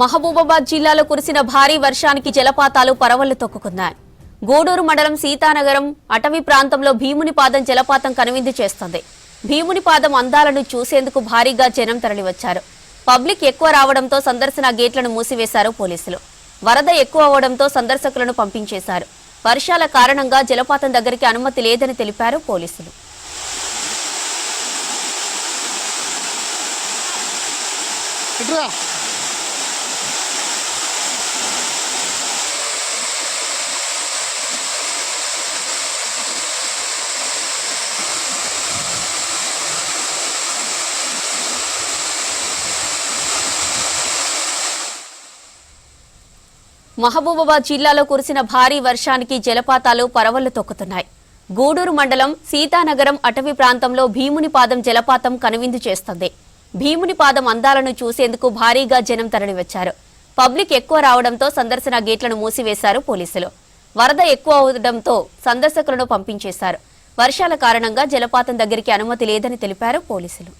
మహబూబాబాద్ జిల్లాలో కురిసిన భారీ వర్షానికి జలపాతాలు పరవళ్లు తొక్కుకున్నాయి. గూడూరు మండలం సీతానగరం అటవీ ప్రాంతంలో భీమునిపాదం జలపాతం కనువిందు చేస్తోంది. భీమునిపాదం అందాలను చూసేందుకు భారీగా జనం తరలివచ్చారు. పబ్లిక్ ఎక్కువ రావడంతో సందర్శన గేట్లను మూసివేశారు పోలీసులు. వరద ఎక్కువ అవడంతో సందర్శకులను పంపించేశారు. వర్షాల కారణంగా జలపాతం దగ్గరికి అనుమతి లేదని తెలిపారు పోలీసులు. మహబూబాబాద్ జిల్లాలో కురిసిన భారీ వర్షానికి జలపాతాలు పరవళ్లు తొక్కుతున్నాయి. గూడూరు మండలం సీతానగరం అటవీ ప్రాంతంలో భీమునిపాదం జలపాతం కనువిందు చేస్తోంది. భీమునిపాదం అందాలను చూసేందుకు భారీగా జనం తరలివచ్చారు. పబ్లిక్ ఎక్కువ రావడంతో సందర్శన గేట్లను మూసివేశారు పోలీసులు. వరద ఎక్కువ అవడంతో సందర్శకులను పంపించేశారు. వర్షాల కారణంగా జలపాతం దగ్గరికి అనుమతి లేదని తెలిపారు పోలీసులు.